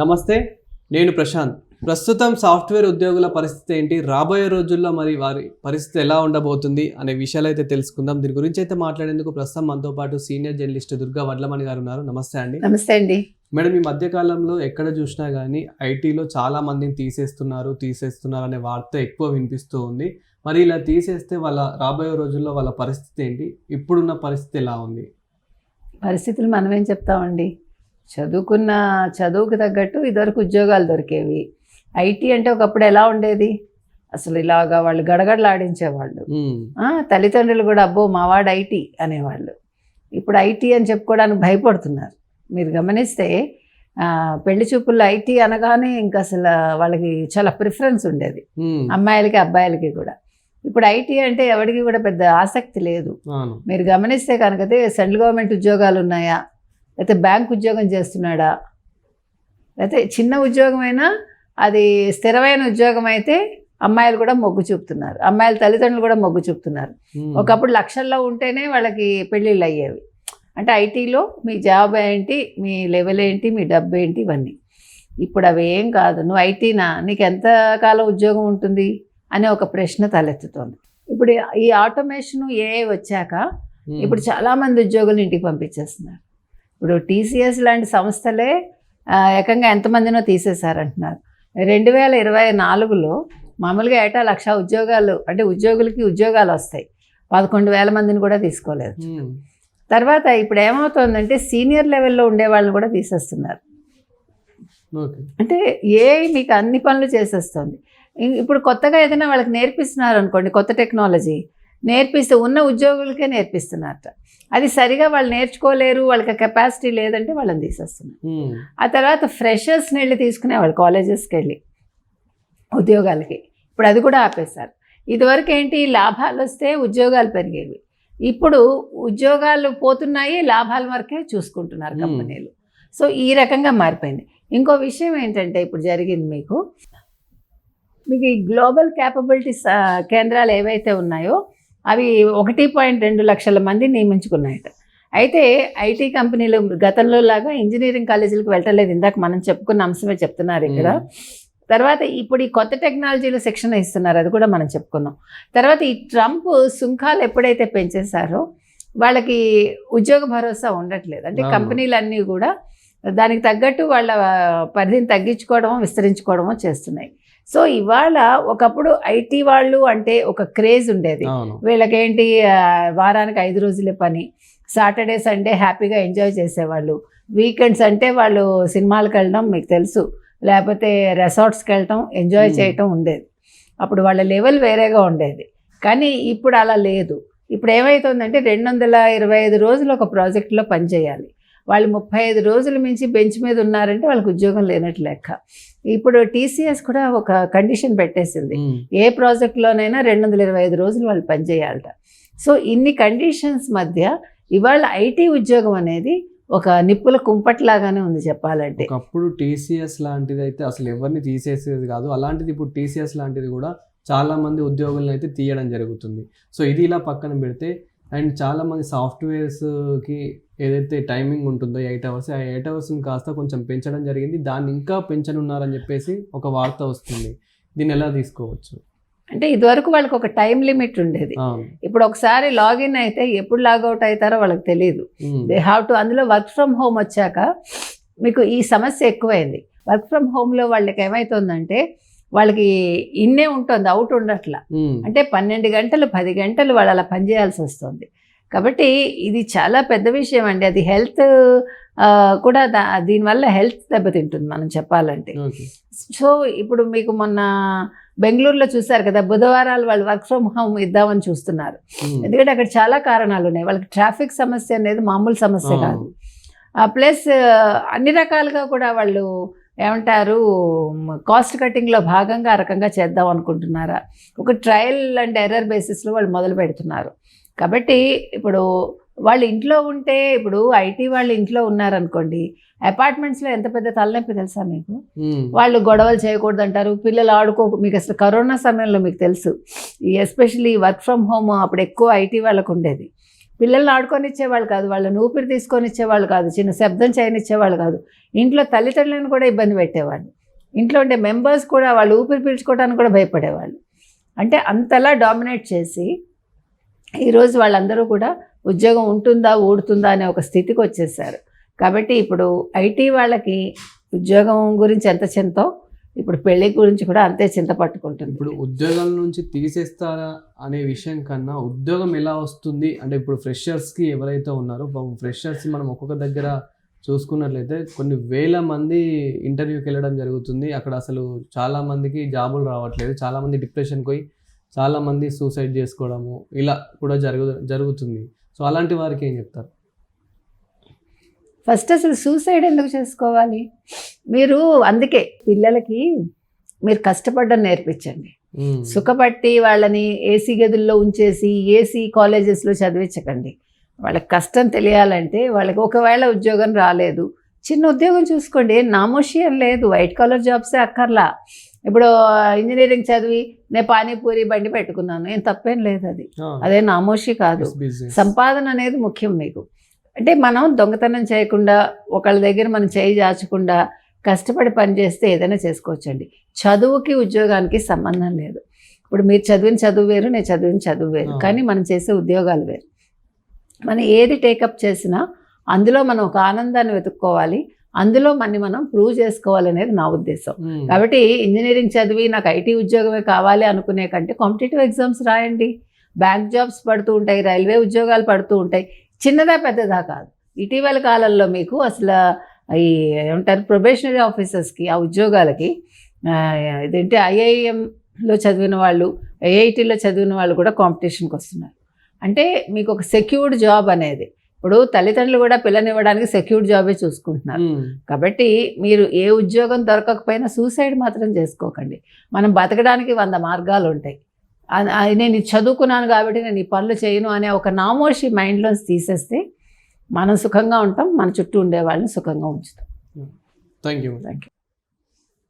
నమస్తే, నేను ప్రశాంత్. ప్రస్తుతం సాఫ్ట్వేర్ ఉద్యోగుల పరిస్థితి ఏంటి, రాబోయే రోజుల్లో మరి వారి పరిస్థితి ఎలా ఉండబోతుంది అనే విషయాలు అయితే తెలుసుకుందాం. దీని గురించి అయితే మాట్లాడేందుకు ప్రస్తుతం మనతో పాటు సీనియర్ జర్నలిస్ట్ దుర్గా వడ్లమణి గారు ఉన్నారు. నమస్తే అండి. నమస్తే అండి. మేడం, ఈ మధ్యకాలంలో ఎక్కడ చూసినా కానీ ఐటీలో చాలా మందిని తీసేస్తున్నారు అనే వార్త ఎక్కువ వినిపిస్తూ ఉంది. మరి ఇలా తీసేస్తే వాళ్ళ రాబోయే రోజుల్లో వాళ్ళ పరిస్థితి ఏంటి, ఇప్పుడున్న పరిస్థితి ఎలా ఉంది? పరిస్థితులు మనమేం చెప్తామండి. చదువుకు తగ్గట్టు ఇదివరకు ఉద్యోగాలు దొరికేవి. ఐటీ అంటే ఒకప్పుడు ఎలా ఉండేది, అసలు ఇలాగా వాళ్ళు గడగడలాడించేవాళ్ళు. తల్లిదండ్రులు కూడా అబ్బో మావాడు ఐటీ అనేవాళ్ళు. ఇప్పుడు ఐటీ అని చెప్పుకోవడానికి భయపడుతున్నారు. మీరు గమనిస్తే పెళ్లి చూపుల్లో ఐటీ అనగానే ఇంకా అసలు వాళ్ళకి చాలా ప్రిఫరెన్స్ ఉండేది, అమ్మాయిలకి అబ్బాయిలకి కూడా. ఇప్పుడు ఐటీ అంటే ఎవరికి కూడా పెద్ద ఆసక్తి లేదు. మీరు గమనిస్తే కనుకతే సెంట్రల్ గవర్నమెంట్ ఉద్యోగాలు ఉన్నాయా, లేకపోతే బ్యాంక్ ఉద్యోగం చేస్తున్నాడా, లేకపోతే చిన్న ఉద్యోగమైనా అది స్థిరమైన ఉద్యోగం అయితే అమ్మాయిలు కూడా మొగ్గు చూపుతున్నారు, అమ్మాయిల తల్లిదండ్రులు కూడా మొగ్గు చూపుతున్నారు. ఒకప్పుడు లక్షల్లో ఉంటేనే వాళ్ళకి పెళ్ళిళ్ళు అయ్యేవి. అంటే ఐటీలో మీ జాబ్ ఏంటి, మీ లెవెల్ ఏంటి, మీ డబ్బు ఏంటి, ఇవన్నీ. ఇప్పుడు అవి ఏం కాదు. నువ్వు ఐటీనా, నీకు ఎంతకాలం ఉద్యోగం ఉంటుంది అనే ఒక ప్రశ్న తలెత్తుతోంది. ఇప్పుడు ఈ ఆటోమేషన్ ఏఐ వచ్చాక ఇప్పుడు చాలామంది ఉద్యోగులు ఇంటికి పంపించేస్తున్నారు. ఇప్పుడు టీసీఎస్ లాంటి సంస్థలే ఏకంగా ఎంతమందినో తీసేశారంటున్నారు. 2024లో మామూలుగా ఏటా 1,00,000 ఉద్యోగాలు, అంటే ఉద్యోగులకి ఉద్యోగాలు వస్తాయి, 11,000 మందిని కూడా తీసుకోలేదు. తర్వాత ఇప్పుడు ఏమవుతుందంటే సీనియర్ లెవెల్లో ఉండే వాళ్ళని కూడా తీసేస్తున్నారు. అంటే ఏఐ మీకు అన్ని పనులు చేసేస్తుంది. ఇప్పుడు కొత్తగా ఏదైనా వాళ్ళకి నేర్పిస్తున్నారు అనుకోండి, కొత్త టెక్నాలజీ నేర్పిస్తే ఉన్న ఉద్యోగులకే నేర్పిస్తున్నారట. అది సరిగా వాళ్ళు నేర్చుకోలేరు, వాళ్ళకి కెపాసిటీ లేదంటే వాళ్ళని తీసేస్తున్నారు. ఆ తర్వాత ఫ్రెషర్స్ని వెళ్ళి తీసుకునేవాళ్ళు కాలేజెస్కి వెళ్ళి ఉద్యోగాలకి. ఇప్పుడు అది కూడా ఆపేశారు. ఇదివరకు ఏంటి, లాభాలు వస్తే ఉద్యోగాలు పెరిగేవి. ఇప్పుడు ఉద్యోగాలు పోతున్నాయి, లాభాల వరకే చూసుకుంటున్నారు కంపెనీలు. సో ఈ రకంగా మారిపోయింది. ఇంకో విషయం ఏంటంటే ఇప్పుడు జరిగింది మీకు ఈ గ్లోబల్ క్యాపబిలిటీస్ కేంద్రాలు ఏవైతే ఉన్నాయో అవి 1.2 లక్షల మంది నియమించుకున్నాయట. అయితే ఐటీ కంపెనీలు గతంలో లాగా ఇంజనీరింగ్ కాలేజీలకు వెళ్ళలేదు. ఇందాక మనం చెప్పుకున్న అంశమే చెప్తున్నారు ఇక్కడ. తర్వాత ఇప్పుడు ఈ కొత్త టెక్నాలజీలో శిక్షణ ఇస్తున్నారు, అది కూడా మనం చెప్పుకున్నాం. తర్వాత ఈ ట్రంప్ సుంకాలు ఎప్పుడైతే పెంచేశారో వాళ్ళకి ఉద్యోగ భరోసా ఉండట్లేదు. అంటే కంపెనీలన్నీ కూడా దానికి తగ్గట్టు వాళ్ళ పరిధిని తగ్గించుకోవడమో విస్తరించుకోవడమో చేస్తున్నాయి. సో ఇవాళ ఒకప్పుడు ఐటీ వాళ్ళు అంటే ఒక క్రేజ్ ఉండేది. వీళ్ళకేంటి వారానికి 5 రోజులే పని, సాటర్డే సండే హ్యాపీగా ఎంజాయ్ చేసేవాళ్ళు. వీకెండ్స్ అంటే వాళ్ళు సినిమాలకు వెళ్ళడం మీకు తెలుసు, లేకపోతే రెసార్ట్స్కి వెళ్ళటం, ఎంజాయ్ చేయటం ఉండేది. అప్పుడు వాళ్ళ లెవెల్ వేరేగా ఉండేది. కానీ ఇప్పుడు అలా లేదు. ఇప్పుడు ఏమవుతుందంటే 225 రోజులు ఒక ప్రాజెక్టులో పనిచేయాలి. వాళ్ళు 35 రోజుల మించి బెంచ్ మీద ఉన్నారంటే వాళ్ళకి ఉద్యోగం లేనట్టు లెక్క. ఇప్పుడు టీసీఎస్ కూడా ఒక కండిషన్ పెట్టేసింది, ఏ ప్రాజెక్టులోనైనా 225 రోజులు వాళ్ళు పనిచేయాలట. సో ఇన్ని కండిషన్స్ మధ్య ఇవాళ ఐటీ ఉద్యోగం అనేది ఒక నిప్పుల కుంపట్లాగానే ఉంది చెప్పాలంటే. ఒకప్పుడు టీసీఎస్ లాంటిది అయితే అసలు ఎవరిని తీసేసేది కాదు, అలాంటిది ఇప్పుడు టీసీఎస్ లాంటిది కూడా చాలా మంది ఉద్యోగులను అయితే తీయడం జరుగుతుంది. సో ఇది ఇలా పక్కన పెడితే, అండ్ చాలామంది సాఫ్ట్వేర్స్కి ఏదైతే టైమింగ్ ఉంటుందో 8 hours, ఆ 8 hours కాస్త కొంచెం పెంచడం జరిగింది. దాన్ని ఇంకా పెంచనున్నారని చెప్పేసి ఒక వార్త వస్తుంది. దీన్ని ఎలా తీసుకోవచ్చు? అంటే ఇదివరకు వాళ్ళకి ఒక టైం లిమిట్ ఉండేది. ఇప్పుడు ఒకసారి లాగిన్ అయితే ఎప్పుడు లాగౌట్ అవుతారో వాళ్ళకి తెలియదు. They have to. అందులో వర్క్ ఫ్రమ్ హోమ్ వచ్చాక మీకు ఈ సమస్య ఎక్కువైంది. వర్క్ ఫ్రమ్ హోమ్లో వాళ్ళకి ఏమవుతుందంటే వాళ్ళకి ఇన్నే ఉంటుంది, అవుట్ ఉండట్లా. అంటే 12 గంటలు 10 గంటలు వాళ్ళు అలా పనిచేయాల్సి వస్తుంది. కాబట్టి ఇది చాలా పెద్ద విషయం అండి. అది హెల్త్ కూడా దీనివల్ల హెల్త్ దెబ్బతింటుంది మనం చెప్పాలంటే. సో ఇప్పుడు మీకు మొన్న బెంగళూరులో చూసారు కదా, బుధవారాలు వాళ్ళు వర్క్ ఫ్రమ్ హోమ్ ఇద్దామని చూస్తున్నారు. ఎందుకంటే అక్కడ చాలా కారణాలు ఉన్నాయి. వాళ్ళకి ట్రాఫిక్ సమస్య అనేది మామూలు సమస్య కాదు. ప్లస్ అన్ని రకాలుగా కూడా వాళ్ళు ఏమంటారు, కాస్ట్ కటింగ్లో భాగంగా ఆ రకంగా చేద్దాం అనుకుంటున్నారా, ఒక ట్రయల్ అండ్ ఎర్రర్ బేసిస్లో వాళ్ళు మొదలు పెడుతున్నారు. కాబట్టి ఇప్పుడు వాళ్ళు ఇంట్లో ఉంటే, ఇప్పుడు ఐటీ వాళ్ళు ఇంట్లో ఉన్నారనుకోండి, అపార్ట్మెంట్స్లో ఎంత పెద్ద తలనొప్పి తెలుసా మీకు. వాళ్ళు గొడవలు చేయకూడదు అంటారు, పిల్లలు మీకు అసలు కరోనా సమయంలో మీకు తెలుసు, ఎస్పెషల్లీ వర్క్ ఫ్రమ్ హోమ్ అప్పుడు ఎక్కువ ఐటీ వాళ్ళకు ఉండేది. పిల్లల్ని ఆడుకొని ఇచ్చేవాళ్ళు కాదు, వాళ్ళని ఊపిరి తీసుకొని ఇచ్చేవాళ్ళు కాదు, చిన్న శబ్దం చేయనిచ్చేవాళ్ళు కాదు. ఇంట్లో తల్లిదండ్రులను కూడా ఇబ్బంది పెట్టేవాళ్ళు. ఇంట్లో ఉండే మెంబర్స్ కూడా వాళ్ళు ఊపిరి పీల్చుకోవడానికి కూడా భయపడేవాళ్ళు. అంటే అంతలా డామినేట్ చేసి ఈరోజు వాళ్ళందరూ కూడా ఉద్యోగం ఉంటుందా ఊడుతుందా అనే ఒక స్థితికి వచ్చేసారు. కాబట్టి ఇప్పుడు ఐటీ వాళ్ళకి ఉద్యోగం గురించి ఎంత చింతో ఇప్పుడు పెళ్లి గురించి కూడా అంతే చింత పట్టుకుంటుంది. ఇప్పుడు ఉద్యోగం నుంచి తీసేస్తారా అనే విషయం కన్నా ఉద్యోగం ఎలా వస్తుంది అంటే ఇప్పుడు ఫ్రెషర్స్కి ఎవరైతే ఉన్నారో ఫ్రెషర్స్ మనం ఒక్కొక్క దగ్గర చూసుకున్నట్లయితే కొన్ని వేల మంది ఇంటర్వ్యూకి వెళ్ళడం జరుగుతుంది. అక్కడ అసలు చాలామందికి జాబులు రావట్లేదు, చాలామంది డిప్రెషన్కి పోయి చాలామంది సూసైడ్ చేసుకోవడము ఇలా కూడా జరుగుతుంది. సో అలాంటి వారికి ఏం చెప్తారు? ఫస్ట్ అసలు సూసైడ్ ఎందుకు చేసుకోవాలి? మీరు అందుకే పిల్లలకి మీరు కష్టపడడం నేర్పించండి. సుఖపట్టి వాళ్ళని ఏసీ గదుల్లో ఉంచేసి ఏసీ కాలేజెస్లో చదివించకండి. వాళ్ళకి కష్టం తెలియాలంటే వాళ్ళకి ఒకవేళ ఉద్యోగం రాలేదు, చిన్న ఉద్యోగం చూసుకోండి. ఏం నామోషియం లేదు, వైట్ కలర్ జాబ్సే అక్కర్లా. ఇప్పుడు ఇంజనీరింగ్ చదివి నేను పానీపూరి బండి పెట్టుకున్నాను, ఏం తప్పేం లేదు, అదే నామోషి కాదు. సంపాదన అనేది ముఖ్యం మీకు. అంటే మనం దొంగతనం చేయకుండా ఒకళ్ళ దగ్గర మనం చేయి చాచకుండా కష్టపడి పని చేస్తే ఏదైనా చేసుకోవచ్చండి. చదువుకి ఉద్యోగానికి సంబంధం లేదు. ఇప్పుడు మీరు చదివిన చదువు వేరు, నేను చదివిన చదువు వేరు, కానీ మనం చేసే ఉద్యోగాలు వేరు. మనం ఏది టేకప్ చేసినా అందులో మనం ఒక ఆనందాన్ని వెతుక్కోవాలి, అందులో మనం ప్రూవ్ చేసుకోవాలనేది నా ఉద్దేశం. కాబట్టి ఇంజనీరింగ్ చదివి నాకు ఐటీ ఉద్యోగమే కావాలి అనుకునే కంటే కాంపిటేటివ్ ఎగ్జామ్స్ రాయండి. బ్యాంక్ జాబ్స్ పడుతూ ఉంటాయి, రైల్వే ఉద్యోగాలు పడుతూ ఉంటాయి, చిన్నదా పెద్దదా కాదు. ఇటీవల కాలంలో మీకు అసలు ఈ ఏమంటారు ప్రొబేషనరీ ఆఫీసర్స్కి ఆ ఉద్యోగాలకి ఇదేంటి ఐఐఎంలో చదివిన వాళ్ళు, ఐఐటీలో చదివిన వాళ్ళు కూడా కాంపిటీషన్కి వస్తున్నారు. అంటే మీకు ఒక సెక్యూర్డ్ జాబ్ అనేది, ఇప్పుడు తల్లిదండ్రులు కూడా పిల్లనివ్వడానికి సెక్యూర్డ్ జాబే చూసుకుంటున్నారు. కాబట్టి మీరు ఏ ఉద్యోగం దొరకకపోయినా సూసైడ్ మాత్రం చేసుకోకండి. మనం బతకడానికి 100 మార్గాలు ఉంటాయి. నేను చదువుకున్నాను కాబట్టి నేను ఈ పనులు చేయను అనే ఒక నామోషి మైండ్లోంచి తీసేస్తే మనం సుఖంగా ఉంటాం, మన చుట్టూ ఉండే వాళ్ళని సుఖంగా ఉంచుతాం. Thank you.